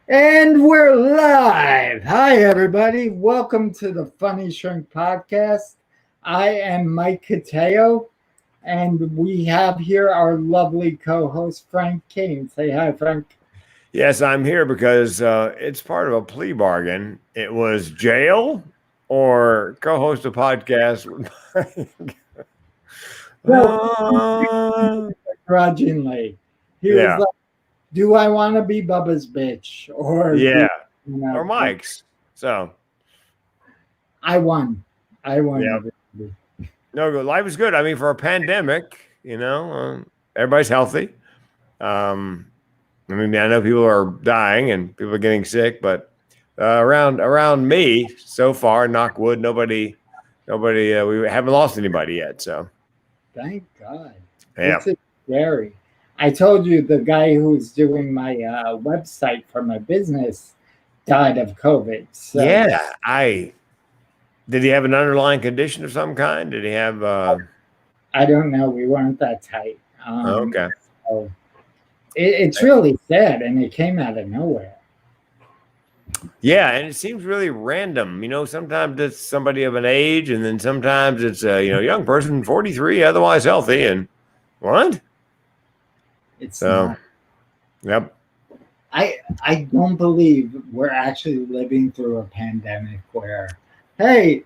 And we're live. Hi, everybody. Welcome to the Funny Shrink Podcast. I am Mike Cateo, and we have here our lovely co-host, Frank Kane. Say hi, Frank. Yes, I'm here because it's part of a plea bargain. It was jail or co-host a podcast with Mike. Well, grudgingly, he was Yeah, like, "Do I want to be Bubba's bitch or yeah, do or Mike's. So, I won. I won. yeah, Everybody. no, life is good. I mean, for a pandemic, everybody's healthy. I mean, I know people are dying and people are getting sick, but around me so far, knock wood, nobody, we haven't lost anybody yet. So, Thank God. yeah, This is scary. I told you the guy who's doing my website for my business died of COVID. So yeah. Did he have an underlying condition of some kind? Did he have? I don't know. We weren't that tight. Okay. So it's really sad, and it came out of nowhere. Yeah, and it seems really random. Sometimes it's somebody of an age, and then sometimes it's a young person, 43, otherwise healthy, and what? It's So, not. yep. I don't believe we're actually living through a pandemic where, hey,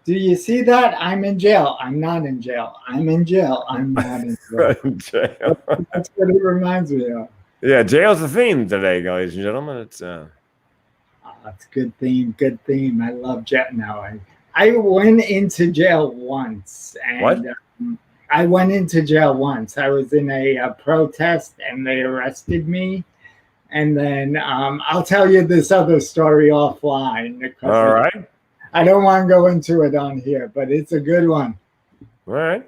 do you see that? I'm in jail. I'm not in jail. I'm in jail. I'm not in jail. Jail. That's what it reminds me of. Yeah, jail's the theme today, ladies and gentlemen. It's That's a good theme. Good theme. I love jail. No, I went into jail once, what? and I went into jail once. I was in a protest, and they arrested me. And then I'll tell you this other story offline because All right. I don't want to go into it on here, but it's a good one. All right.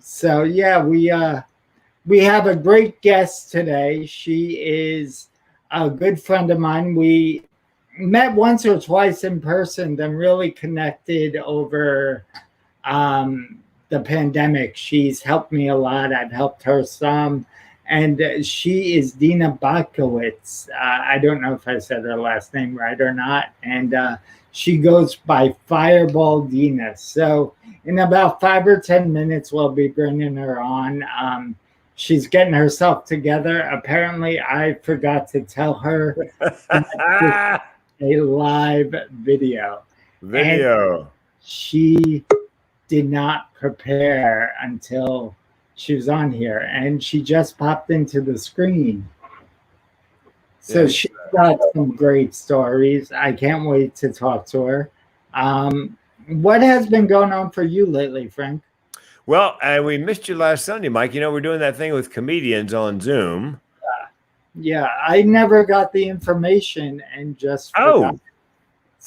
So yeah, we have a great guest today. She is a good friend of mine. We met once or twice in person, then really connected over the pandemic. She's helped me a lot. I've helped her some. And she is Deena Baikowitz. I don't know if I said her last name right or not. And she goes by Fireball Deena. So in about 5 or 10 minutes, we'll be bringing her on. She's getting herself together. Apparently, I forgot to tell her a live video. And she did not prepare until she was on here, and she just popped into the screen. So Yes. she got some great stories. I can't wait to talk to her. What has been going on for you lately, Frank? Well, we missed you last Sunday, Mike. We're doing that thing with comedians on Zoom. Yeah, I never got the information and just forgot.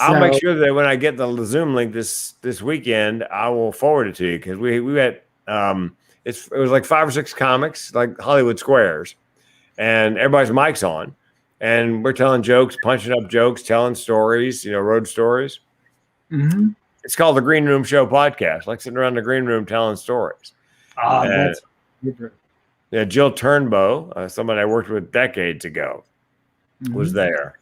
I'll make sure that when I get the Zoom link this weekend, I will forward it to you because we had it was like 5 or 6 comics, like Hollywood Squares, and everybody's mic's on, and we're telling jokes, punching up jokes, telling stories, road stories. Mm-hmm. It's called the Green Room Show Podcast, like sitting around the green room telling stories. Oh, that's favorite. Yeah, Jill Turnbow, somebody I worked with decades ago, was there.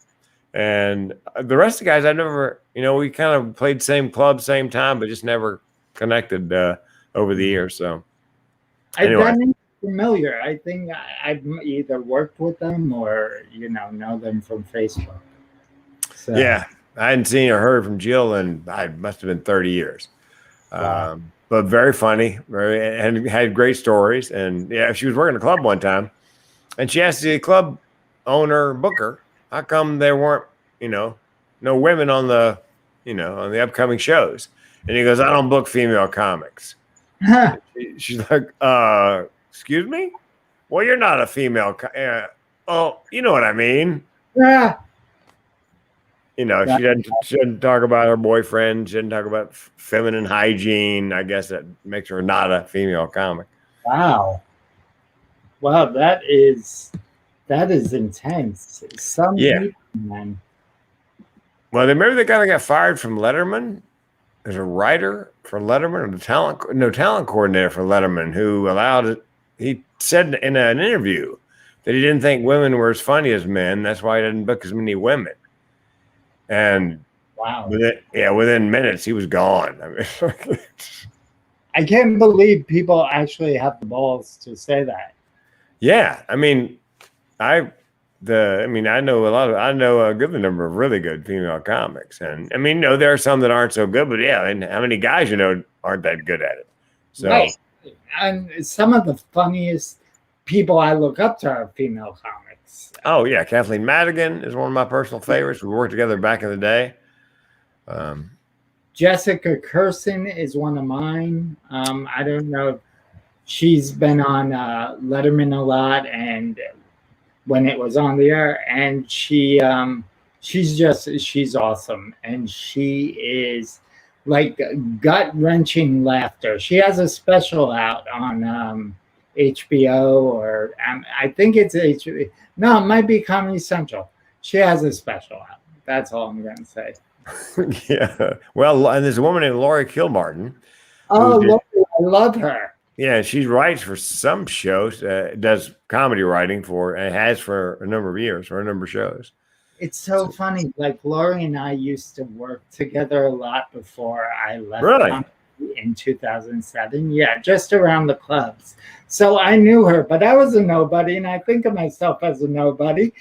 And the rest of the guys, I never, we kind of played same club, same time, but just never connected over the years. So anyway. That name's familiar. I think I've either worked with them or, know them from Facebook. So. Yeah, I hadn't seen or heard from Jill in, I must have been 30 years. Wow. But very funny, and had great stories. And yeah, she was working a club one time, and she asked the club owner booker, how come there weren't, no women on the, on the upcoming shows? And he goes, I don't book female comics. She's like, excuse me? Well, you're not a female. Oh, you know what I mean? Yeah. She doesn't talk about her boyfriend. She doesn't talk about feminine hygiene. I guess that makes her not a female comic. Wow. Wow, that is intense. Some people, man. Well, remember the guy that got fired from Letterman? There's a writer for Letterman, or talent coordinator for Letterman, who he said in an interview that he didn't think women were as funny as men. That's why he didn't book as many women. And Wow. within minutes, he was gone. I mean, I can't believe people actually have the balls to say that. yeah. I mean, I know a good number of really good female comics. And I mean, there are some that aren't so good, but yeah. And how many guys, aren't that good at it? So, right. And some of the funniest people I look up to are female comics. Oh yeah, Kathleen Madigan is one of my personal favorites. We worked together back in the day. Jessica Kirson is one of mine. I don't know. She's been on Letterman a lot, and when it was on the air, and she's awesome, and she is like gut-wrenching laughter. She has a special out on HBO, or I think it's HBO. No, it might be Comedy Central. She has a special out. That's all I'm going to say. Yeah. Well, and there's a woman named Laurie Kilmartin. Oh, I love her. Yeah, she writes for some shows, does comedy writing and has for a number of years, for a number of shows. It's so funny. Like Laurie and I used to work together a lot before I left. Really? In 2007. Yeah, just around the clubs. So I knew her, but I was a nobody, and I think of myself as a nobody.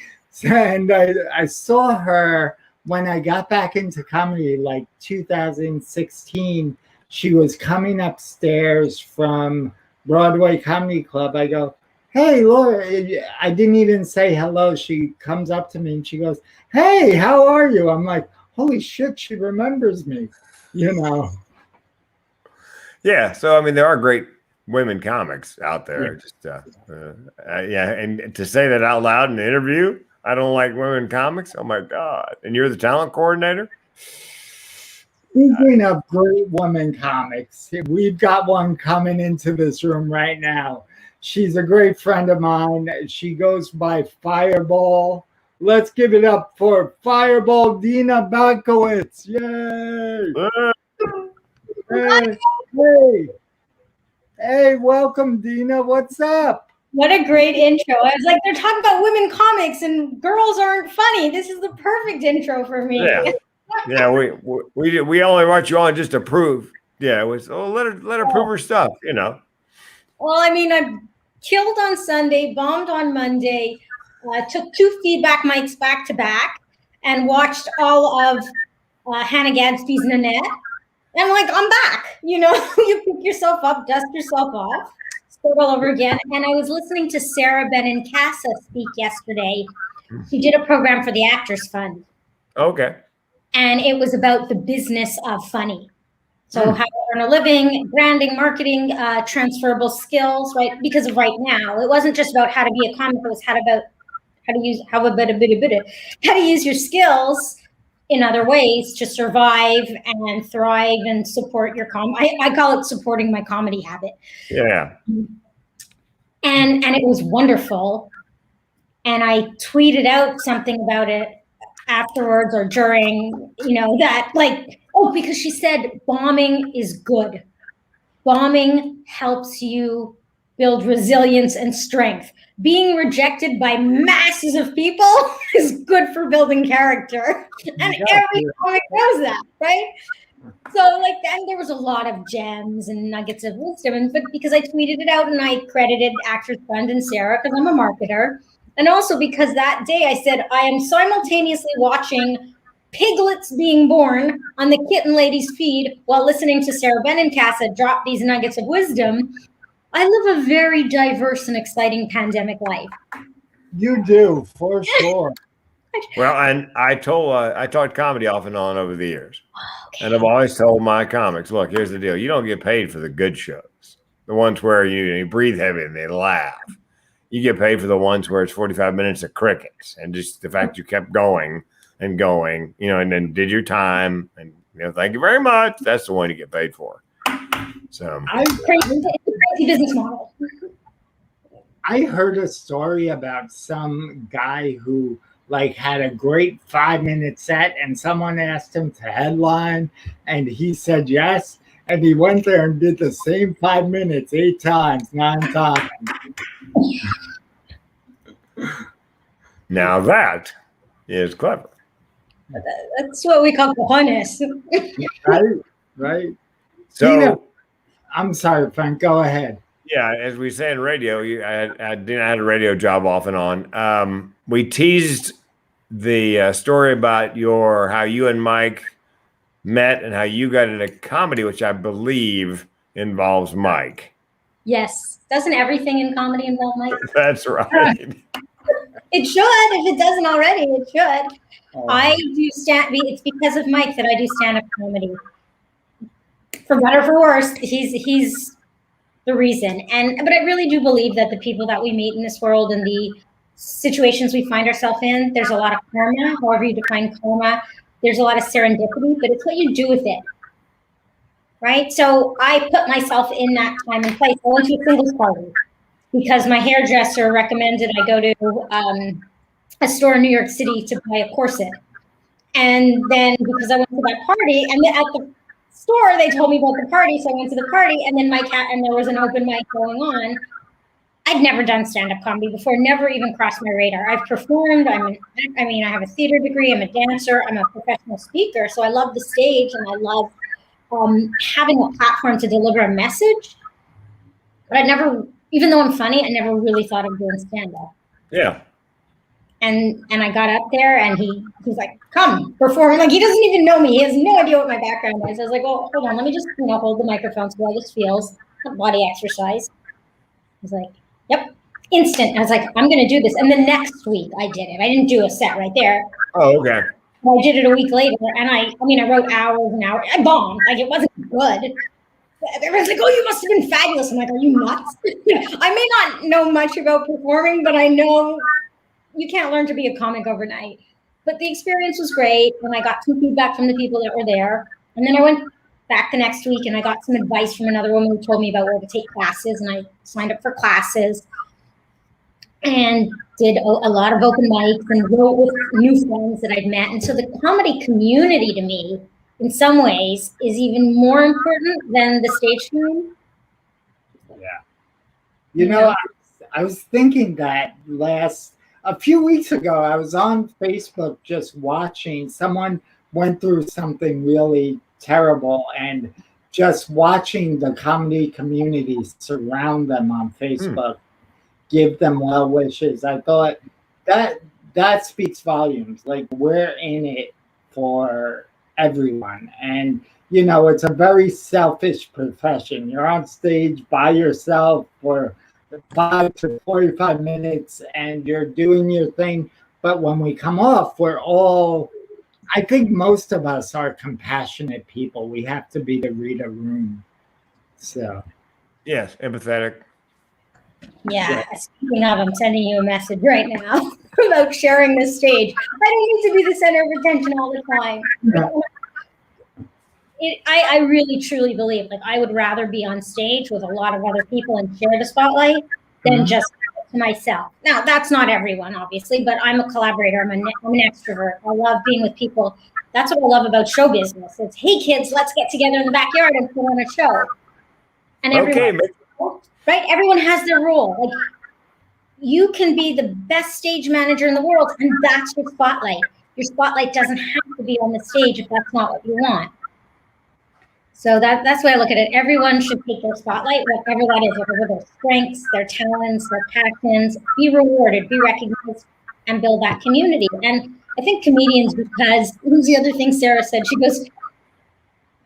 And I saw her when I got back into comedy, like 2016. She was coming upstairs from Broadway Comedy Club. I go, "Hey, Laura." I didn't even say hello. She comes up to me and she goes, "Hey, how are you?" I'm like, holy shit, she remembers me, Yeah. So, I mean, there are great women comics out there. Yeah. And to say that out loud in an interview, I don't like women comics. Oh my God. And you're the talent coordinator? Speaking of great women comics, we've got one coming into this room right now. She's a great friend of mine. She goes by Fireball. Let's give it up for Fireball Deena Baikowitz. Yay! Hey, welcome, Deena. What's up? What a great intro. I was like, they're talking about women comics and girls aren't funny. This is the perfect intro for me. Yeah. Yeah, we only want you on just to prove. Yeah, it was let her prove her stuff, Well, I mean, I killed on Sunday, bombed on Monday, took 2 feedback mics back to back, and watched all of Hannah Gadsby's Nanette. And I'm back. You pick yourself up, dust yourself off, start all over again. And I was listening to Sarah Benincasa speak yesterday. She did a program for the Actors Fund. Okay. And it was about the business of funny. So how to earn a living, branding, marketing, transferable skills, right? Because of right now, it wasn't just about how to be a comic. It was how to use your skills in other ways to survive and thrive and support your I call it supporting my comedy habit. Yeah. And it was wonderful. And I tweeted out something about it afterwards or during, that because she said bombing is good. Bombing helps you build resilience and strength. Being rejected by masses of people is good for building character. And every comic knows that, right? So then there was a lot of gems and nuggets of wisdom. But because I tweeted it out and I credited Actors Fund and Sarah because I'm a marketer. And also because that day I said, I am simultaneously watching piglets being born on the Kitten Lady's feed while listening to Sarah Benincasa drop these nuggets of wisdom. I live a very diverse and exciting pandemic life. You do, for sure. Well, and I taught comedy off and on over the years. Okay. And I've always told my comics, look, here's the deal. You don't get paid for the good shows. The ones where you breathe heavy and they laugh. You get paid for the ones where it's 45 minutes of crickets and just the fact you kept going and going, and then did your time and, thank you very much. That's the one you get paid for. So it's a crazy business model. I heard a story about some guy who had a great 5-minute set and someone asked him to headline and he said yes. And he went there and did the same 5 minutes 8 times, 9 times. Now that is clever. That's what we call cojones. Right. So, Deena, I'm sorry, Frank. Go ahead. yeah, as we say in radio, I had a radio job off and on. We teased the story about how you and Mike met and how you got into comedy, which I believe involves Mike. Yes. Doesn't everything in comedy involve Mike? That's right. It should. If it doesn't already, it should. I do it's because of Mike that I do stand-up comedy. For better or for worse, he's the reason. But I really do believe that the people that we meet in this world and the situations we find ourselves in, there's a lot of karma, however you define karma. There's a lot of serendipity, but it's what you do with it. Right? So I put myself in that time and place. I went to a singles party because my hairdresser recommended I go to a store in New York City to buy a corset. And then because I went to that party, and at the store they told me about the party, so I went to the party, and then there was an open mic going on. I'd never done stand-up comedy before, never even crossed my radar. I've performed. I have a theater degree. I'm a dancer. I'm a professional speaker. So I love the stage, and I love having a platform to deliver a message. But I never, even though I'm funny, I never really thought of doing stand-up. Yeah. And I got up there, and he's like, "Come perform." Like, he doesn't even know me. He has no idea what my background is. I was like, "Well, hold on, let me just hold the microphone so how this feels, body exercise." He's like, "Yep." Instant. I was like, "I'm going to do this." And the next week I did it. I didn't do a set right there. Oh, okay. I did it a week later, and I wrote hours and hours. I bombed. Like, it wasn't good. Everyone's like, "Oh, you must have been fabulous." I'm like, "Are you nuts?" I may not know much about performing, but I know you can't learn to be a comic overnight. But the experience was great, and I got some feedback from the people that were there. And then I went back the next week, and I got some advice from another woman who told me about where to take classes, and I signed up for classes and did a lot of open mics and wrote with new friends that I'd met. And so the comedy community to me, in some ways, is even more important than the stage time. Yeah. I was thinking that a few weeks ago, I was on Facebook just watching. Someone went through something really terrible, and just watching the comedy community surround them on Facebook, give them well wishes. I thought that speaks volumes. Like, we're in it for everyone. And, it's a very selfish profession. You're on stage by yourself for 5 to 45 minutes, and you're doing your thing. But when we come off, I think most of us are compassionate people. We have to be to read a room. So, yes, empathetic. Yeah. Speaking of, I'm sending you a message right now about sharing this stage. I don't need to be the center of attention all the time. Yeah. I really truly believe, like, I would rather be on stage with a lot of other people and share the spotlight than just to myself. Now, that's not everyone, obviously, but I'm a collaborator. I'm an extrovert. I love being with people. That's what I love about show business. It's, hey, kids, let's get together in the backyard and put on a show. And everyone has their role. Like, you can be the best stage manager in the world, and that's your spotlight. Your spotlight doesn't have to be on the stage if that's not what you want. So that's the way I look at it. Everyone should take their spotlight, whatever that is, whatever their strengths, their talents, their passions, be rewarded, be recognized, and build that community. And I think comedians, because who's the other thing Sarah said? She goes,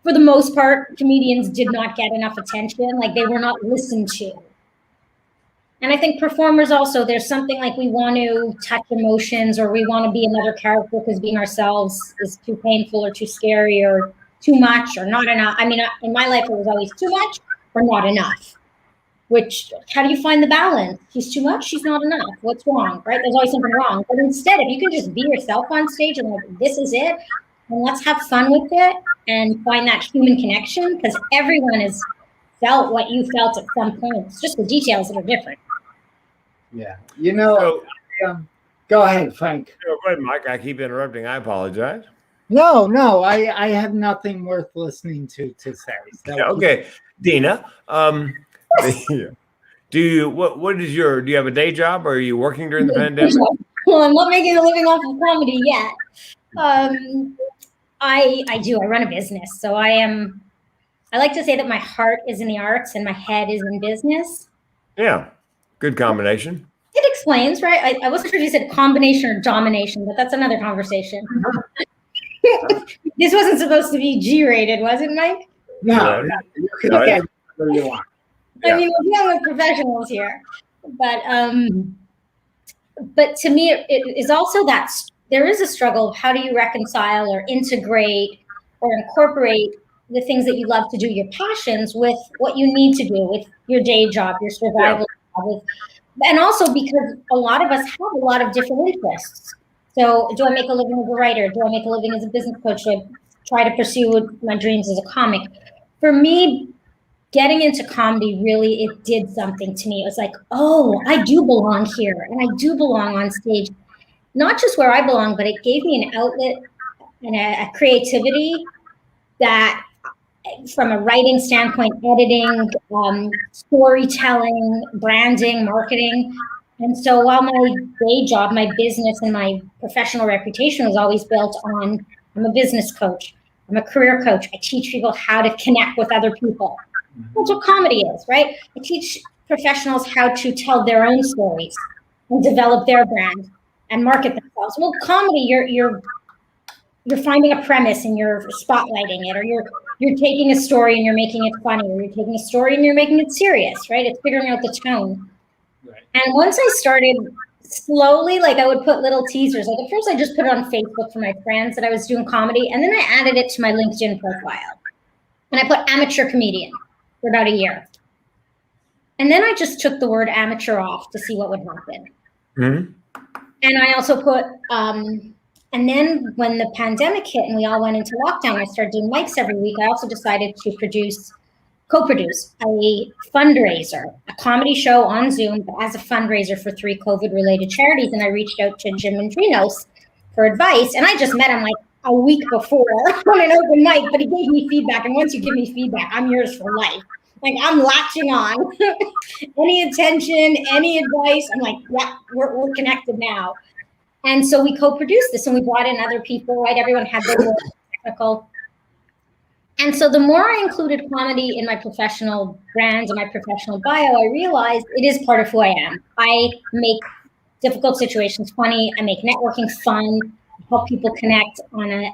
for the most part, comedians did not get enough attention. Like, they were not listened to. And I think performers also, there's something like we want to touch emotions, or we want to be another character because being ourselves is too painful or too scary or too much or not enough. I mean, in my life, it was always too much or not enough. Which, how do you find the balance? She's too much, she's not enough. What's wrong, right? There's always something wrong. But instead, if you can just be yourself on stage and like, this is it, and let's have fun with it and find that human connection, because everyone has felt what you felt at some point. It's just the details that are different. Yeah. Go ahead, Frank. Go ahead, Mike. I keep interrupting. I apologize. No, I have nothing worth listening to say. So. Okay, Deena. Do you have a day job, or are you working during the pandemic? Well, I'm not making a living off of comedy yet. I do. I run a business, so I like to say that my heart is in the arts and my head is in business. Yeah, good combination. It explains, right? I wasn't sure if you said combination or domination, but that's another conversation. This wasn't supposed to be G-rated, was it, Mike? No, you can say whatever you want. I mean, we're dealing with professionals here, but to me, it is also that there is a struggle of how do you reconcile or integrate or incorporate the things that you love to do, your passions, with what you need to do with your day job, your survival job, and also because a lot of us have a lot of different interests. So do I make a living as a writer? Do I make a living as a business coach? Do I try to pursue my dreams as a comic? For me, getting into comedy, really, it did something to me. It was like, oh, I do belong here and I do belong on stage. Not just where I belong, but it gave me an outlet and a creativity that, from a writing standpoint, editing, storytelling, branding, marketing. And so while my day job, my business, and my professional reputation was always built on, I'm a business coach, I'm a career coach, I teach people how to connect with other people. That's what comedy is, right? I teach professionals how to tell their own stories and develop their brand and market themselves. Well, comedy, you're finding a premise and you're spotlighting it, or you're taking a story and you're making it funny, or you're taking a story and you're making it serious, right? It's figuring out the tone. Right. And once I started slowly, like I would put little teasers. Like at first I just put it on Facebook for my friends that I was doing comedy, and then I added it to my LinkedIn profile. And I put amateur comedian for about a year. And then I just took the word amateur off to see what would happen. Mm-hmm. And I also put, and then when the pandemic hit and we all went into lockdown, I started doing mics every week. I also decided to co-produce a fundraiser, a comedy show on Zoom, but as a fundraiser for 3 COVID-related charities. And I reached out to Jim Mendrinos for advice. And I just met him like a week before on an open mic, but he gave me feedback. And once you give me feedback, I'm yours for life. Like I'm latching on. Any attention, any advice, I'm like, yeah, we're connected now. And so we co-produced this and we brought in other people, right? Everyone had their own technical. And so the more I included comedy in my professional brands and my professional bio, I realized it is part of who I am. I make difficult situations funny. I make networking fun. I help people connect on a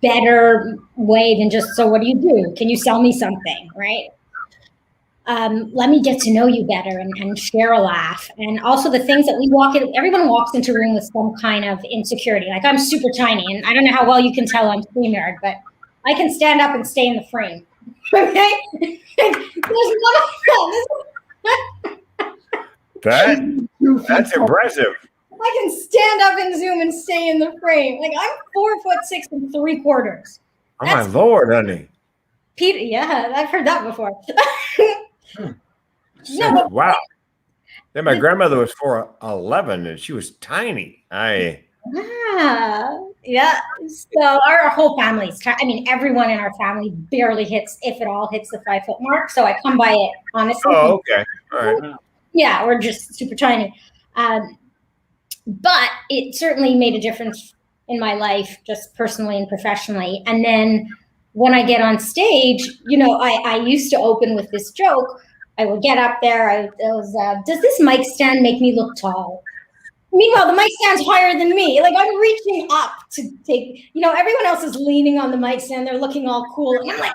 better way than just, so what do you do? Can you sell me something, right? Let me get to know you better and share a laugh. And also the things that we everyone walks into a room with some kind of insecurity. Like I'm super tiny, and I don't know how well you can tell I'm StreamYard, but I can stand up and stay in the frame. Okay? That's impressive. I can stand up in Zoom and stay in the frame. Like I'm 4'6"3/4. Oh my Lord, honey. Peter, yeah, I've heard that before. No, wow. Then my grandmother was 4'11" and she was tiny. Yeah. So our whole family's everyone in our family barely hits, if at all, hits the 5 foot mark. So I come by it honestly. Oh, okay. All right. Yeah, we're just super tiny. But it certainly made a difference in my life, just personally and professionally. And then when I get on stage, I used to open with this joke. I would get up there. Does this mic stand make me look tall? Meanwhile, the mic stand's higher than me. Like I'm reaching up to take, everyone else is leaning on the mic stand. They're looking all cool. And I'm like,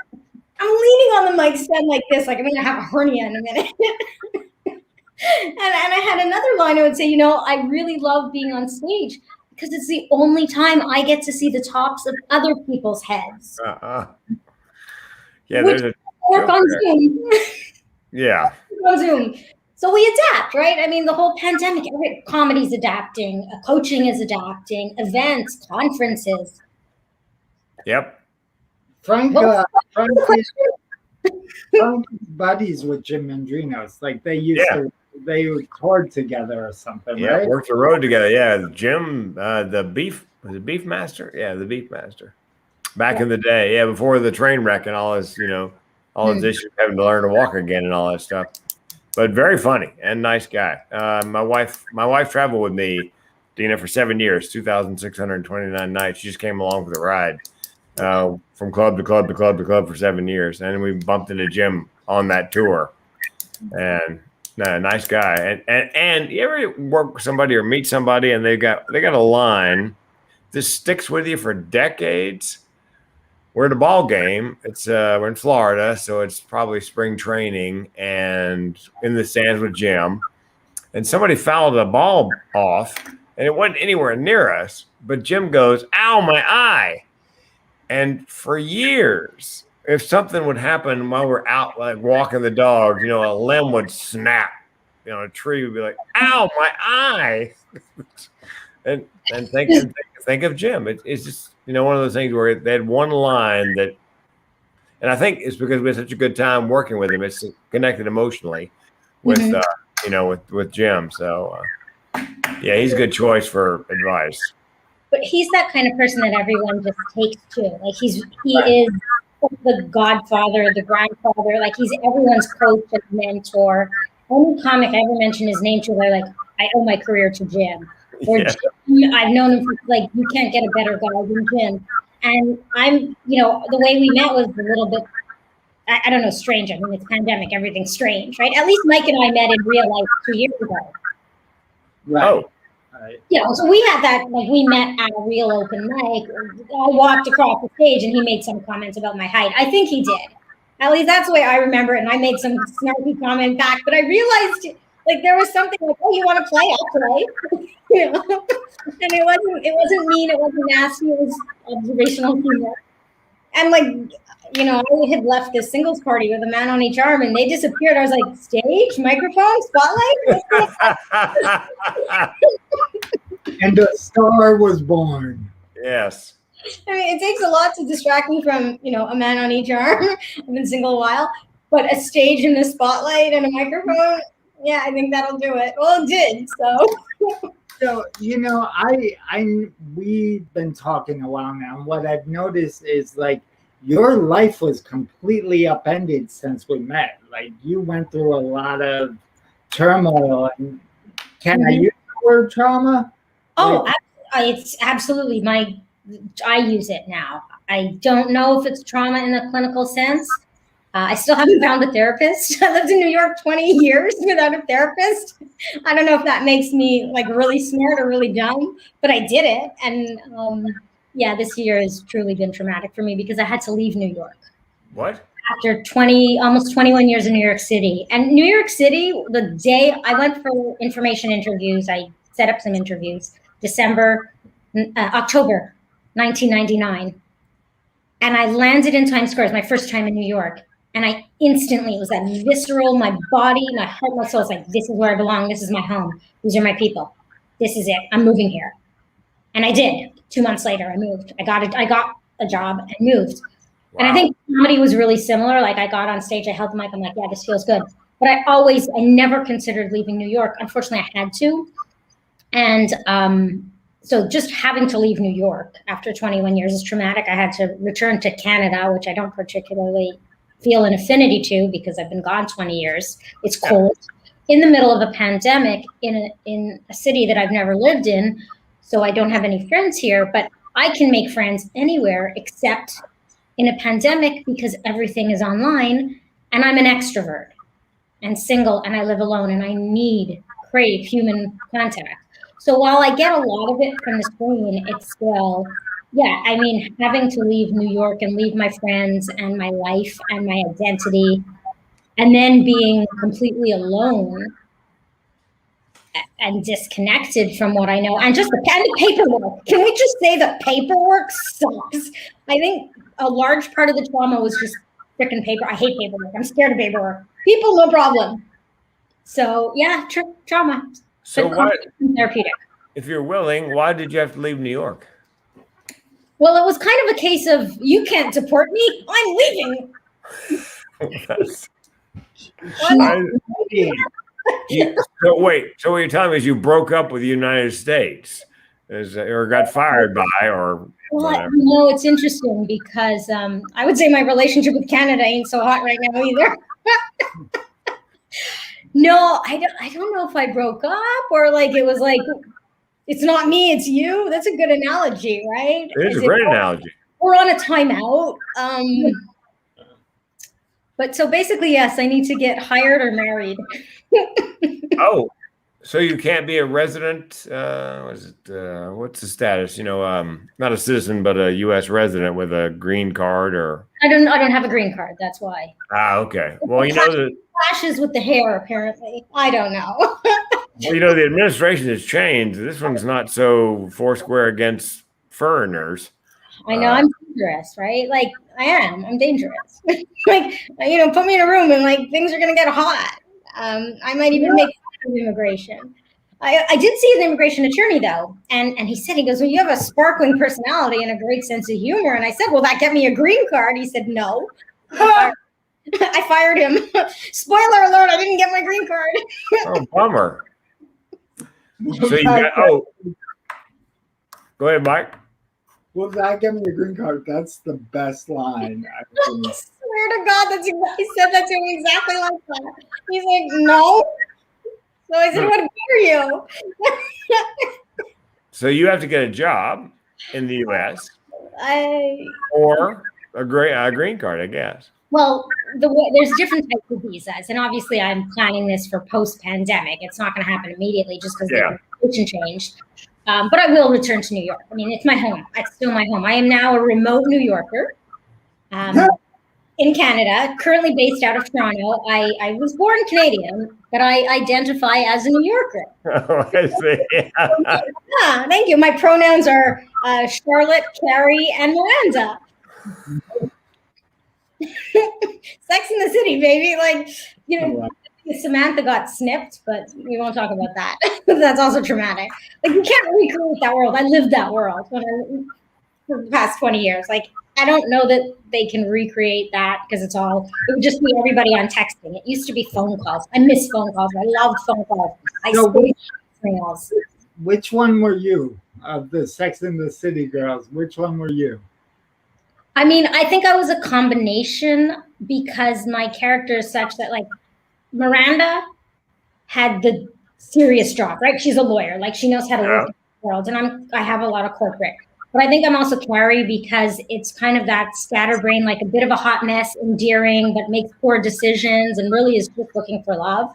I'm leaning on the mic stand like this. Like I'm going to have a hernia in a minute. And I had another line. I would say, I really love being on stage because it's the only time I get to see the tops of other people's heads. Yeah, there's a work on Zoom. Yeah. On Zoom. So we adapt, right? The whole pandemic, comedy's adapting, coaching is adapting, events, conferences. Yep. Frank buddies with Jim Mendrinos. Like they they toured together or something, yeah, right? Worked the road together. Yeah, Jim, was it Beef Master? Yeah, the Beef Master. Back in the day, yeah, before the train wreck and all his, all his issues, having to learn to walk again and all that stuff. But very funny and nice guy. My wife traveled with me Deena for 7 years, 2,629 nights. She just came along for the ride from club to club to club to club for 7 years. And we bumped into Jim on that tour. And nice guy. And you ever work with somebody or meet somebody and they got a line that sticks with you for decades? We're at a ball game. We're in Florida, so it's probably spring training, and in the stands with Jim. And somebody fouled the ball off, and it wasn't anywhere near us. But Jim goes, "Ow, my eye!" And for years, if something would happen while we're out, like walking the dogs, a limb would snap. A tree would be like, "Ow, my eye!" and think of Jim. It's just one of those things where they had one line that, and I think it's because we had such a good time working with him. It's connected emotionally with with Jim. So yeah, he's a good choice for advice. But he's that kind of person that everyone just takes to. Like he is the godfather, the grandfather. Like he's everyone's coach and mentor. Any comic I ever mention his name to, they're like, "I owe my career to Jim." Or Yeah. Jim, I've known him for you can't get a better guy than Jim. And I'm, the way we met was a little bit, I don't know, strange. I mean, it's pandemic, everything's strange, right? At least Mike and I met in real life 2 years ago. Right. Oh. So we had that, we met at a real open mic. I walked across the stage and he made some comments about my height. I think he did. At least that's the way I remember it. And I made some snarky comment back, but I realized there was something like, "Oh, you want to play? I'll play." And it wasn't mean, it wasn't nasty, it was observational humor. And I had left this singles party with a man on each arm and they disappeared. I was like, stage, microphone, spotlight. And a star was born. Yes. I mean, it takes a lot to distract me from, a man on each arm. I've been single a while, but a stage and a spotlight and a microphone, yeah, I think that'll do it. Well, it did, so. So, we've been talking a while now, and what I've noticed is your life was completely upended since we met. You went through a lot of turmoil. And can I use the word trauma? Oh, it's absolutely I use it now. I don't know if it's trauma in the clinical sense. I still haven't found a therapist. I lived in New York 20 years without a therapist. I don't know if that makes me really smart or really dumb, but I did it. And this year has truly been traumatic for me because I had to leave New York. What? After almost 21 years in New York City. And New York City, the day I went for information interviews, I set up some interviews, October 1999. And I landed in Times Square. It was my first time in New York. And it was that visceral, my body, my heart, my soul. It's like, this is where I belong. This is my home. These are my people. This is it. I'm moving here. And I did. 2 months later, I moved. I got a job and moved. Wow. And I think comedy was really similar. I got on stage, I held the mic. I'm like, yeah, this feels good. But I never considered leaving New York. Unfortunately, I had to. And so just having to leave New York after 21 years is traumatic. I had to return to Canada, which I don't particularly feel an affinity to because I've been gone 20 years. It's cold in the middle of a pandemic in a city that I've never lived in. So I don't have any friends here, but I can make friends anywhere except in a pandemic because everything is online and I'm an extrovert and single and I live alone and I crave human contact. So while I get a lot of it from the screen, it's still, having to leave New York and leave my friends and my life and my identity, and then being completely alone and disconnected from what I know, and just the paperwork. Can we just say the paperwork sucks? I think a large part of the trauma was just freaking paper. I hate paperwork. I'm scared of paperwork. People, no problem. So yeah, trauma. So what? Therapeutic. If you're willing, why did you have to leave New York? Well, it was kind of a case of, you can't deport me. I'm leaving. So wait. So what you're telling me is you broke up with the United States, or got fired by, or whatever. No, it's interesting because I would say my relationship with Canada ain't so hot right now either. No, I don't know if I broke up or it was it's not me, it's you. That's a good analogy, right? It is a great analogy. We're on a timeout. But so basically, yes, I need to get hired or married. Oh, so you can't be a resident, what is it, what's the status? You know, not a citizen, but a U.S. resident with a green card or? I don't have a green card. That's why. Ah, okay. Well, you know the clashes with the hair, apparently. I don't know. well, you know, the administration has changed. This one's not so foursquare against foreigners. I know I'm dangerous, right? Like I am. I'm dangerous. Like put me in a room and like things are gonna get hot. I might even make fun of immigration. I did see an immigration attorney though, and he said, he goes, well, you have a sparkling personality and a great sense of humor. And I said, will that get me a green card? He said, no. I fired him. Spoiler alert, I didn't get my green card. Oh, bummer. So you got, go ahead, Mike. Will that get me a green card? That's the best line. I swear to God, he said that to him exactly like that. He's like, no. So I said, what are you? So you have to get a job in the U.S. or a green card, I guess. Well, there's different types of visas, and obviously I'm planning this for post-pandemic. It's not going to happen immediately just because the situation changed. But I will return to New York. I mean, it's my home. It's still my home. I am now a remote New Yorker in Canada, currently based out of Toronto. I was born Canadian, but I identify as a New Yorker. Oh, I see. Yeah, thank you. My pronouns are Charlotte, Carrie, and Miranda. Sex in the City, baby. Like, Samantha got snipped, but we won't talk about that. That's also traumatic. Like, you can't recreate that world. I lived that world for the past 20 years. Like, I don't know that they can recreate that because it would just be everybody on texting. It used to be phone calls. I miss phone calls. I love phone calls. Which one were you of the Sex in the City girls? Which one were you? I mean, I think I was a combination because my character is such that, like, Miranda had the serious job, right? She's a lawyer. Like, she knows how to work in the world. And I have a lot of corporate. But I think I'm also Carrie because it's kind of that scatterbrain, like a bit of a hot mess, endearing, but makes poor decisions and really is just looking for love.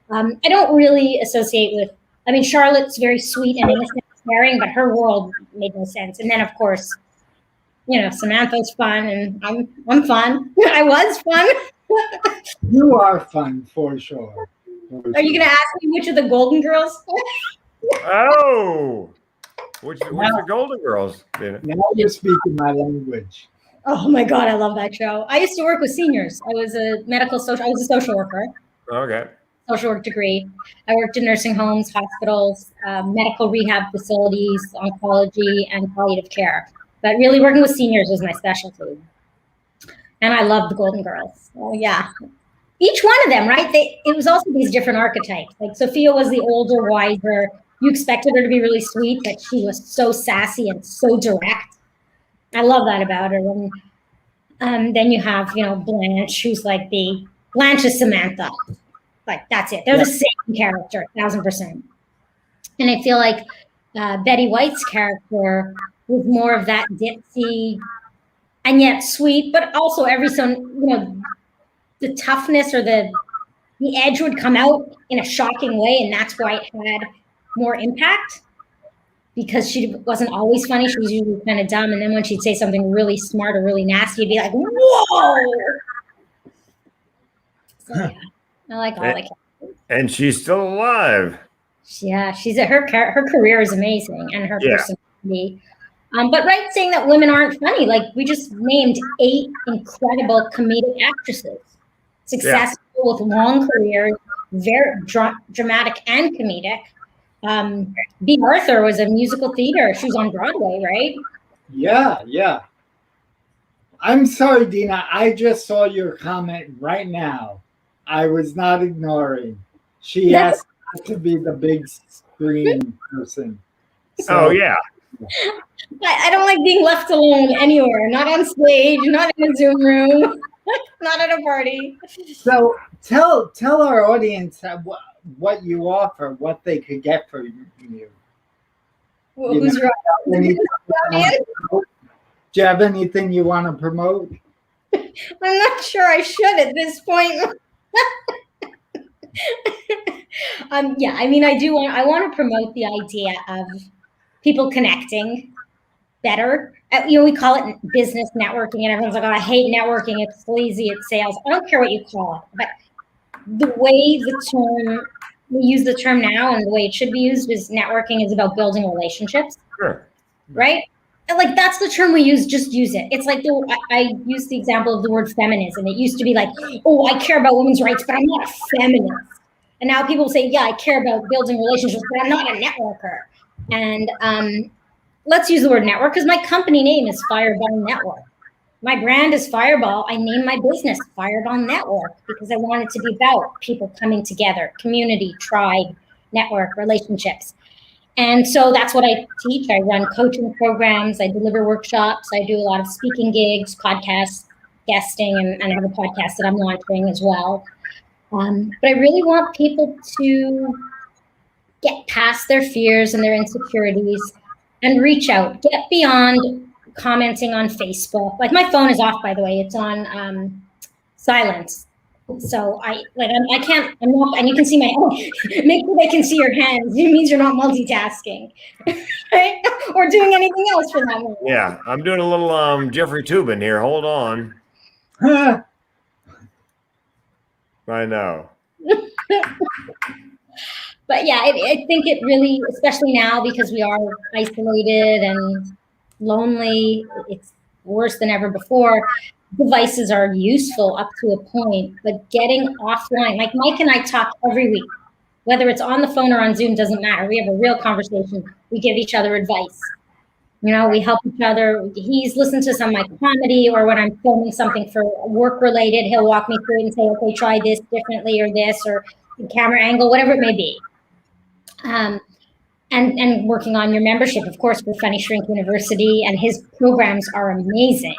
I don't really associate with, I mean, Charlotte's very sweet and innocent and caring, but her world made no sense. And then, of course, Samantha's fun and I'm fun. I was fun. You are fun for sure. Are you going to ask me which of the Golden Girls? Oh, which the Golden Girls? Now you're speaking my language. Oh my God, I love that show. I used to work with seniors. I was a social worker. Okay. Social work degree. I worked in nursing homes, hospitals, medical rehab facilities, oncology, and palliative care. But really working with seniors was my specialty. And I love the Golden Girls. Oh, yeah. Each one of them, right? It was also these different archetypes. Like Sophia was the older, wiser. You expected her to be really sweet, but she was so sassy and so direct. I love that about her. And then you have, Blanche, who's like Blanche is Samantha. Like, that's it. They're the same character, 1,000%. And I feel like Betty White's character was more of that ditzy and yet sweet, but also the toughness or the edge would come out in a shocking way, and that's why it had more impact because she wasn't always funny. She was usually kind of dumb, and then when she'd say something really smart or really nasty, you'd be like, whoa! So, yeah, I like all the characters. And she's still alive. Yeah, her career is amazing, and her personality. But saying that women aren't funny, like we just named 8 incredible comedic actresses, successful with long careers, very dramatic and comedic. Bea Arthur was a musical theater. She was on Broadway, right? Yeah. I'm sorry, Deena. I just saw your comment right now. I was not ignoring. She asked to be the big screen person. So, yeah. I don't like being left alone anywhere, not on stage, not in a Zoom room, not at a party. So tell our audience what you offer, what they could get from you. Well, who's your Anything audience? do you have anything you want to promote? I'm not sure I should at this point. Yeah, I mean, I want to promote the idea of people connecting better. We call it business networking, and everyone's like, oh, I hate networking. It's sleazy. It's sales. I don't care what you call it. But the way we use the term now and the way it should be used is networking is about building relationships. Sure. Right? And like, that's the term we use. Just use it. It's like I use the example of the word feminism. It used to be like, oh, I care about women's rights, but I'm not a feminist. And now people say, yeah, I care about building relationships, but I'm not a networker. And let's use the word network, because my company name is Fireball Network. My brand is Fireball. I named my business Fireball Network because I want it to be about people coming together, community, tribe, network, relationships. And so that's what I teach. I run coaching programs. I deliver workshops. I do a lot of speaking gigs, podcasts, guesting, and I have a podcast that I'm launching as well. But I really want people to get past their fears and their insecurities and reach out, get beyond commenting on Facebook. Like, my phone is off, by the way. It's on silence. So I'm not, and you can see my, make sure they can see your hands. It means you're not multitasking, right? Or doing anything else for that matter. Yeah, I'm doing a little Jeffrey Tubin here. Hold on. I know. But yeah, I think it really, especially now because we are isolated and lonely, it's worse than ever before. Devices are useful up to a point, but getting offline, like Mike and I talk every week, whether it's on the phone or on Zoom, doesn't matter. We have a real conversation. We give each other advice. We help each other. He's listened to some of my comedy, or when I'm filming something for work related, he'll walk me through it and say, okay, try this differently, or this, or the camera angle, whatever it may be. And working on your membership, of course, for Funny Shrink University, and his programs are amazing.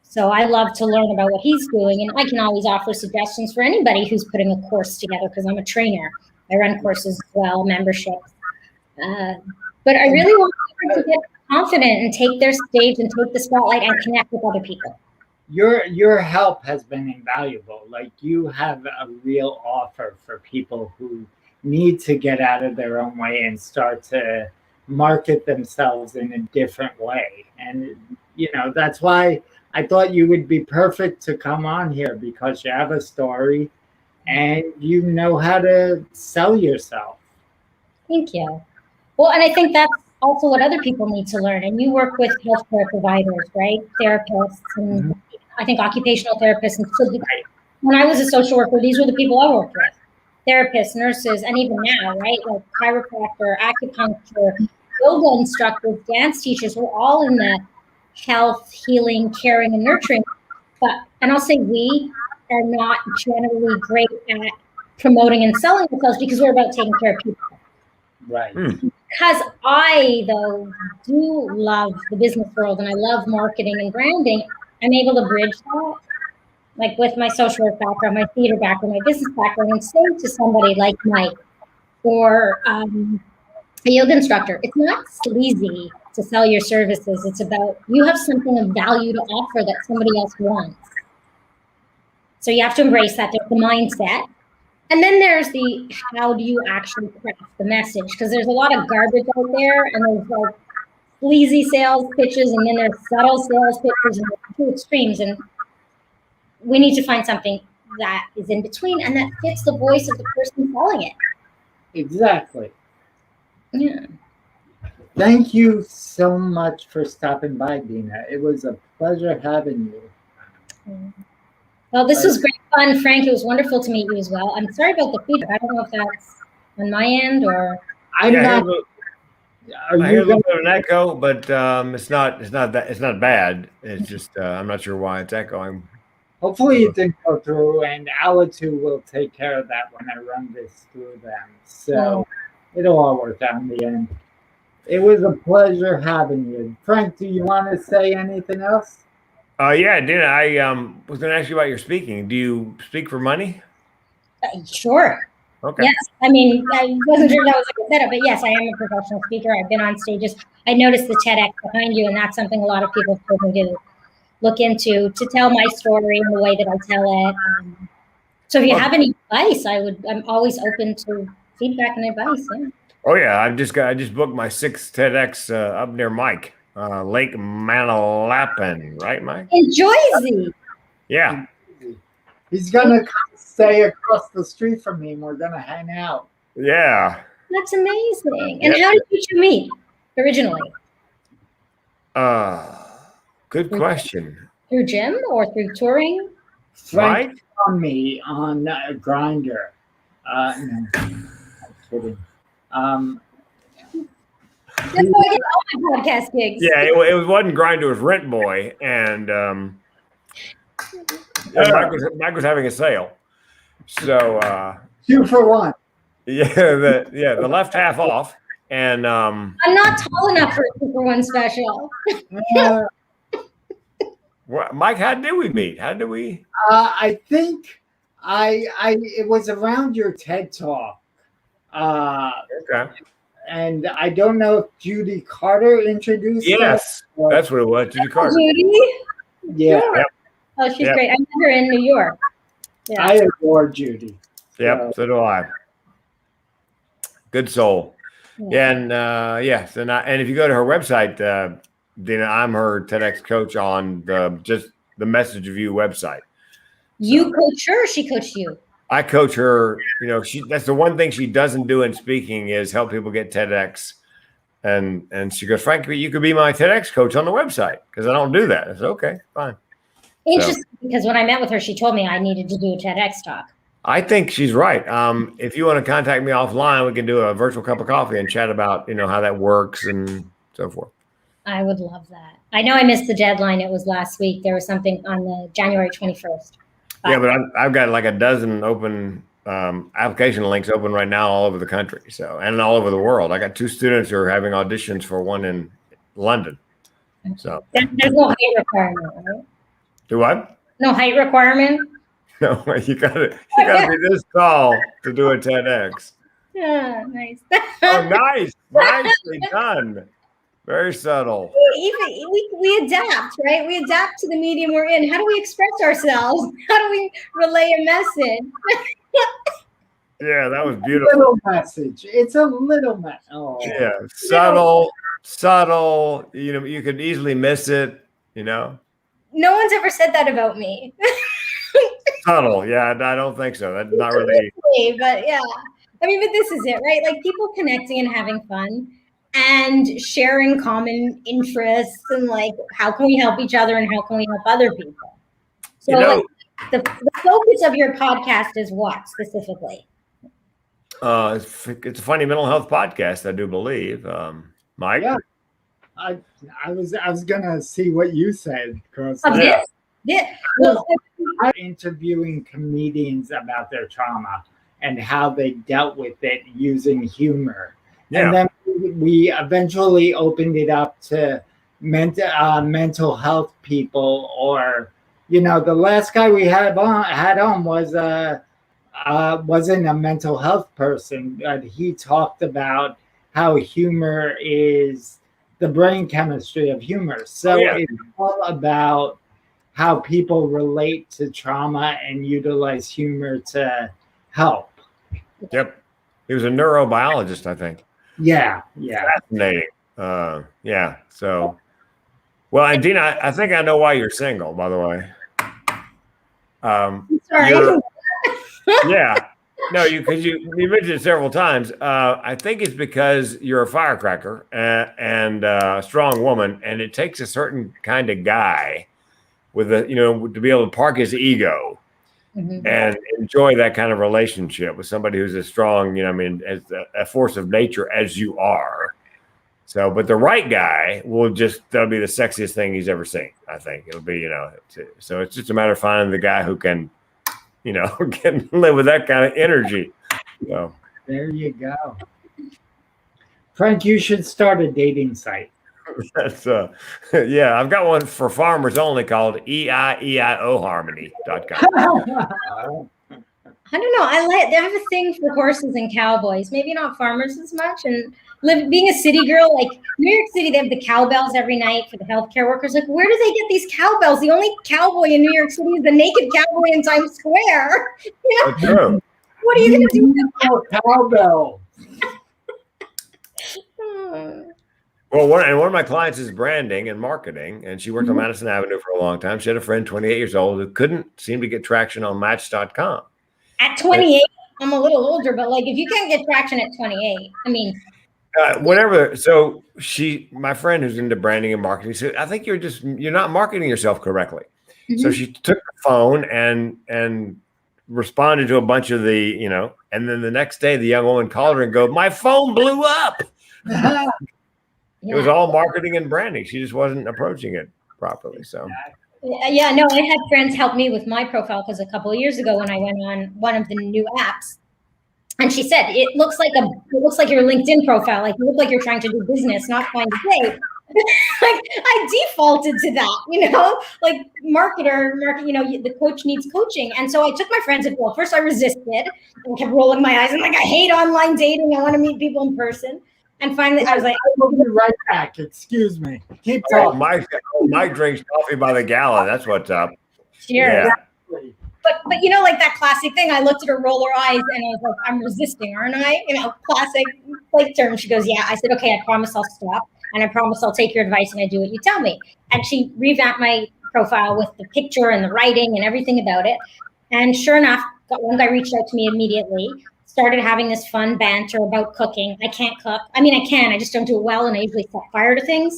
So I love to learn about what he's doing, and I can always offer suggestions for anybody who's putting a course together, because I'm a trainer. I run courses as well, memberships. But I really want people to get confident and take their stage and take the spotlight and connect with other people. Your help has been invaluable. Like, you have a real offer for people who need to get out of their own way and start to market themselves in a different way. And that's why I thought you would be perfect to come on here, because you have a story and you know how to sell yourself. Thank you. Well, and I think that's also what other people need to learn. And you work with healthcare providers, right? Therapists, and I think occupational therapists. And so when I was a social worker, these were the people I worked with. Therapists, nurses, and even now, right? Like chiropractor, acupuncture, yoga instructors, dance teachers, we're all in that health, healing, caring, and nurturing. And I'll say we are not generally great at promoting and selling ourselves, because we're about taking care of people. Right. Because I, though, do love the business world and I love marketing and branding, I'm able to bridge that, like with my social work background, my theater background, my business background, and say to somebody like Mike or a yoga instructor, it's not sleazy to sell your services. It's about, you have something of value to offer that somebody else wants. So you have to embrace that. There's the mindset. And then there's the, how do you actually craft the message? Because there's a lot of garbage out there, and there's like sleazy sales pitches, and then there's subtle sales pitches, and there's two extremes. And we need to find something that is in between and that fits the voice of the person selling it. Exactly. Yeah. Thank you so much for stopping by, Deena. It was a pleasure having you. Well, this was great fun, Frank. It was wonderful to meet you as well. I'm sorry about the feedback. I don't know if that's on my end or. I hear a little bit of an echo, but it's not bad. It's just I'm not sure why it's echoing. Hopefully it didn't go through, and Alitu will take care of that when I run this through them. So it'll all work out in the end. It was a pleasure having you. Frank, do you want to say anything else? Yeah, Deena, I was going to ask you about your speaking. Do you speak for money? Sure. Okay. Yes, I mean, I wasn't sure that was like a setup, but yes, I am a professional speaker. I've been on stages. I noticed the TEDx behind you, and that's something a lot of people have told me to look into to tell my story in the way that I tell it. So if you have any advice, I'm always open to feedback and advice. Yeah. Oh yeah, I just booked my 6th TEDx up near Mike, Lake Manalapan, right, Mike? In Jersey. Yeah. He's gonna stay across the street from me, and we're gonna hang out. Yeah. That's amazing. And how did you two meet originally? Good question. Through Jim or through touring? Frank found me on Grinder. No, I'm kidding. That's why I get all my podcast gigs. Yeah, it wasn't Grindr, it was Rent Boy, and Mike was having a sale, so 2 for 1. yeah, the left half off, and I'm not tall enough for a 2-for-1 special. Mike, how did we meet? How did we? I think it was around your TED Talk. Okay. And I don't know if Judy Carter introduced Yes, that's what it was. Judy Carter. Judy? Yeah. Sure. Yep. Oh, she's great. I met her in New York. Yeah. I adore Judy. Yep, so do I. Good soul. Yeah, and yes, and if you go to her website, Deena, I'm her TEDx coach on the Message of You website. You coach her, or she coached you? I coach her. You know, that's the one thing she doesn't do in speaking is help people get TEDx. And she goes, Frank, you could be my TEDx coach on the website because I don't do that. I said, okay, fine. Interesting, because when I met with her, she told me I needed to do a TEDx talk. I think she's right. If you want to contact me offline, we can do a virtual cup of coffee and chat about, how that works and so forth. I would love that. I know I missed the deadline. It was last week. There was something on the January 21st. Yeah, but I've got like a dozen open application links open right now all over the country. And all over the world. I got 2 students who are having auditions for one in London. So there's no height requirement, right? Do what? No height requirement? No, you gotta be this tall to do a TEDx. Yeah, nice. Oh, nice. Nicely done. Very subtle. We adapt, right? We adapt to the medium we're in. How do we express ourselves? How do we relay a message? Yeah, that was beautiful. Little message. It's a little message. Oh. Yeah, subtle. You could easily miss it. No one's ever said that about me. Subtle. Yeah, I don't think so. That's not really. But yeah, but this is it, right? Like people connecting and having fun and sharing common interests and like how can we help each other and how can we help other people. So the focus of your podcast is what specifically? It's a funny mental health podcast, I do believe. Mike? Yeah. I was gonna see what you said because Well, I'm interviewing comedians about their trauma and how they dealt with it using humor. Yeah. And then we eventually opened it up to mental health people, or the last guy we had on wasn't a mental health person, but he talked about how humor is the brain chemistry of humor. So it's all about how people relate to trauma and utilize humor to help. Yep. He was a neurobiologist, I think. Yeah. Fascinating. Yeah. So, well, and Deena, I think I know why you're single, by the way. Sorry. Yeah. No, because you mentioned it several times. I think it's because you're a firecracker and a strong woman, and it takes a certain kind of guy with to be able to park his ego and enjoy that kind of relationship with somebody who's as strong, as a force of nature as you are. So, but the right guy that'll be the sexiest thing he's ever seen. I think it'll be, so it's just a matter of finding the guy who can, can live with that kind of energy. So there you go. Frank, you should start a dating site. That's I've got one for farmers only called EIEIOharmony.com. I don't know. I have a thing for horses and cowboys. Maybe not farmers as much. And being a city girl, like New York City, they have the cowbells every night for the healthcare workers. Like, where do they get these cowbells? The only cowboy in New York City is the naked cowboy in Times Square. You know? That's true. What are you going to do with a cowbell? Well, one of my clients is branding and marketing, and she worked on Madison Avenue for a long time. She had a friend, 28 years old, who couldn't seem to get traction on Match.com. At 28, I'm a little older, but like if you can't get traction at 28, I mean, whatever. So my friend who's into branding and marketing said, I think you're not marketing yourself correctly. So she took the phone and responded to a bunch of the, and then the next day the young woman called her and go, my phone blew up. It was all marketing and branding. She just wasn't approaching it properly. So yeah, no, I had friends help me with my profile because a couple of years ago when I went on one of the new apps, and she said it looks like your LinkedIn profile. Like you look like you're trying to do business, not find a date. Like I defaulted to that, like marketer, the coach needs coaching. And so I took my friends at, well, first I resisted and kept rolling my eyes. I'm like, I hate online dating. I want to meet people in person. And finally I was like, I'll be right back. Excuse me. Keep talking. Mike drinks coffee by the gallon. That's what's up. Cheers. Yeah. But like that classic thing, I looked at her, roll her eyes, and I was like, I'm resisting, aren't I? Classic like term. She goes, yeah. I said, okay, I promise I'll stop. And I promise I'll take your advice and I do what you tell me. And she revamped my profile with the picture and the writing and everything about it. And sure enough, one guy reached out to me immediately, started having this fun banter about cooking. I can't cook. I mean, I can. I just don't do it well. And I usually set fire to things,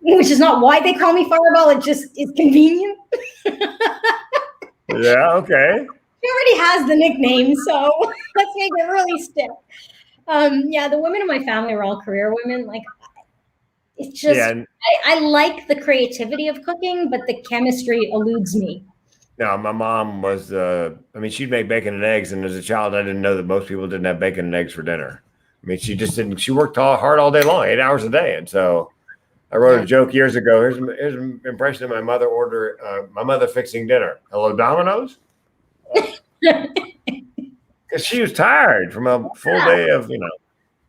which is not why they call me Fireball. It just is convenient. Yeah, okay. She already has the nickname, so let's make it really stiff. Yeah, the women in my family are all career women. Like, it's just, I like the creativity of cooking, but the chemistry eludes me. No, my mom was, she'd make bacon and eggs. And as a child, I didn't know that most people didn't have bacon and eggs for dinner. I mean, she worked hard all day long, 8 hours a day. And so I wrote a joke years ago. Here's an impression of my mother fixing dinner. Hello, Domino's? Because she was tired from a full day of,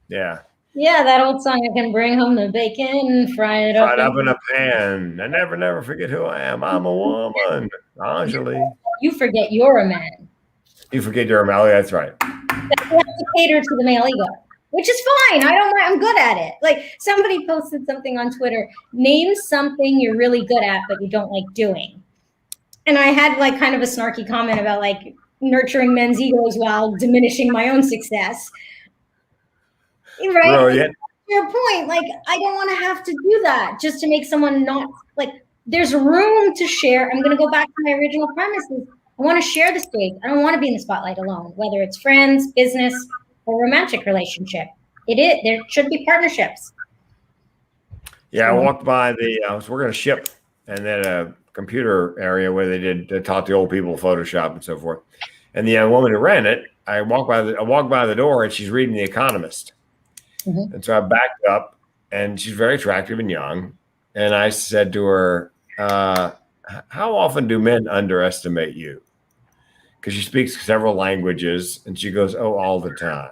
yeah. Yeah, that old song, I can bring home the bacon, fry it up in a pan. I never forget who I am. I'm a woman. Anjali. You forget you're a man. You forget you're a man. Oh, that's right. You have to cater to the male ego, which is fine. I'm good at it. Like somebody posted something on Twitter, name something you're really good at, but you don't like doing. And I had like kind of a snarky comment about like nurturing men's egos while diminishing my own success. Right? Brilliant. Your point. Like, I don't want to have to do that just to make someone not like, there's room to share. I'm going to go back to my original premises. I want to share the stage. I don't want to be in the spotlight alone, whether it's friends, business, or romantic relationship. There should be partnerships. Yeah, I walked by I was working a ship and then a computer area where they taught the old people Photoshop and so forth. And the young woman who ran it, I walked by the door and she's reading The Economist. Mm-hmm. And so I backed up and she's very attractive and young. And I said to her, how often do men underestimate you? Because she speaks several languages. And she goes, oh, all the time.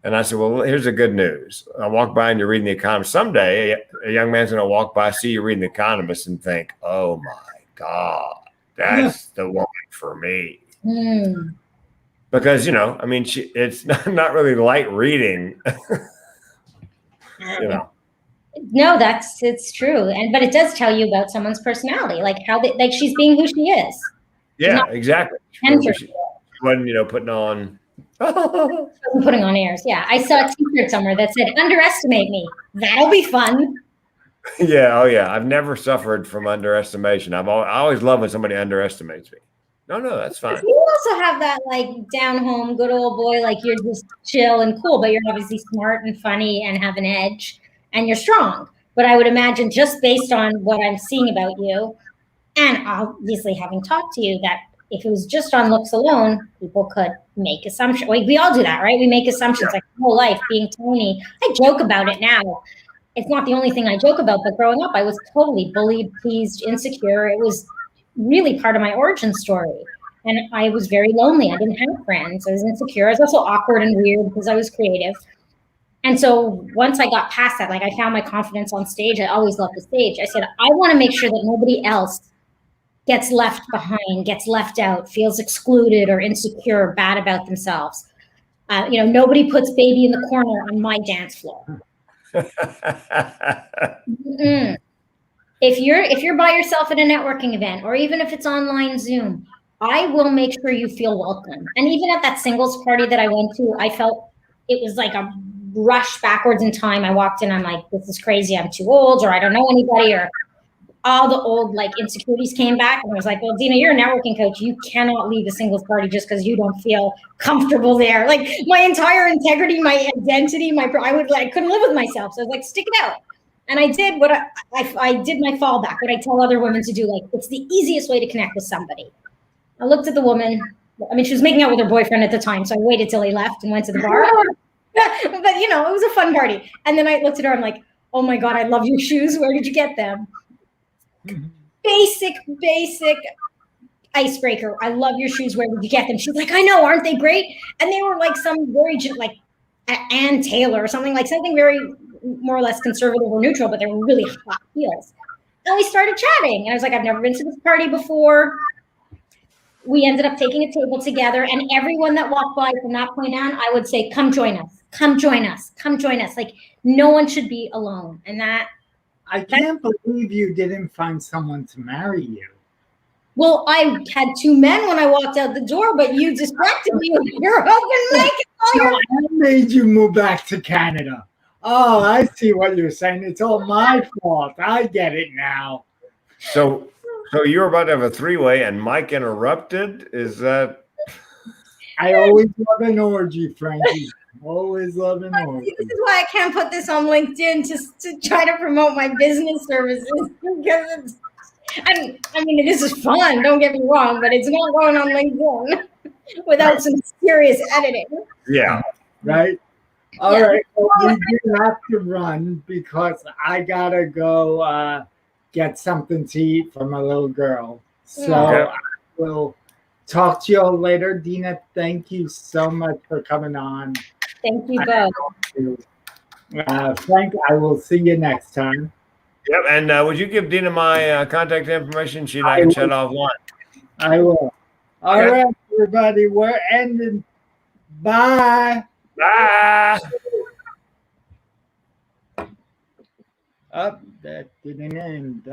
And I said, well, here's the good news. I walk by and you're reading The Economist. Someday a young man's going to walk by, see you reading The Economist and think, oh my God, that's the woman for me. Mm. Because, it's not really light reading. No, it's true. But it does tell you about someone's personality, like how she's being who she is. Yeah, exactly. She wasn't, putting on. Putting on airs. Yeah. I saw a t-shirt somewhere that said, underestimate me. That'll be fun. Yeah. Oh yeah. I've never suffered from underestimation. I always love when somebody underestimates me. No, that's fine. You also have that like down home, good old boy, like you're just chill and cool, but you're obviously smart and funny and have an edge and you're strong. But I would imagine just based on what I'm seeing about you and obviously having talked to you that if it was just on looks alone, people could make assumptions. We all do that, right? We make assumptions like whole life being Tony. I joke about it now. It's not the only thing I joke about, but growing up, I was totally bullied, teased, insecure. It was really part of my origin story. And I was very lonely. I didn't have friends. I was insecure. I was also awkward and weird because I was creative. And so once I got past that, like I found my confidence on stage. I always loved the stage. I said, I want to make sure that nobody else gets left behind, gets left out, feels excluded or insecure or bad about themselves. Nobody puts baby in the corner on my dance floor. Mm-mm. If you're by yourself at a networking event, or even if it's online Zoom, I will make sure you feel welcome. And even at that singles party that I went to, I felt it was like a rush backwards in time. I walked in, I'm like, this is crazy. I'm too old, or I don't know anybody, or all the old like insecurities came back. And I was like, well, Deena, you're a networking coach. You cannot leave a singles party just because you don't feel comfortable there. Like my entire integrity, my identity, I couldn't live with myself. So I was like, stick it out. And I did what I did my fallback, what I tell other women to do. Like, it's the easiest way to connect with somebody. I looked at the woman. I mean, she was making out with her boyfriend at the time. So I waited till he left and went to the bar. But, it was a fun party. And then I looked at her. I'm like, oh my God, I love your shoes. Where did you get them? Basic icebreaker. I love your shoes. Where did you get them? She's like, I know. Aren't they great? And they were like some very, like Ann Taylor or something very more or less conservative or neutral, but they were really hot heels. And we started chatting. And I was like, I've never been to this party before. We ended up taking a table together, and everyone that walked by from that point on, I would say, come join us, come join us, come join us. Like, no one should be alone. And I can't believe you didn't find someone to marry you. Well, I had two men when I walked out the door, but you distracted me with your open mic. I made you move back to Canada. Oh, I see what you're saying. It's all my fault. I get it now. So you were about to have a three-way and Mike interrupted? Is that? I always love an orgy, Frankie. Always love an orgy. This is why I can't put this on LinkedIn to try to promote my business services, because this is fun. Don't get me wrong, but it's not going on LinkedIn without some serious editing. Yeah. Right. All right. Well, we do have to run because I gotta go get something to eat for my little girl. So I will talk to you all later. Deena, thank you so much for coming on. Thank you both. Frank, I will see you next time. Yep. And would you give Deena my contact information? She and I can chat offline. I will. All right, everybody. We're ending. Bye. Bye. Up, that didn't end.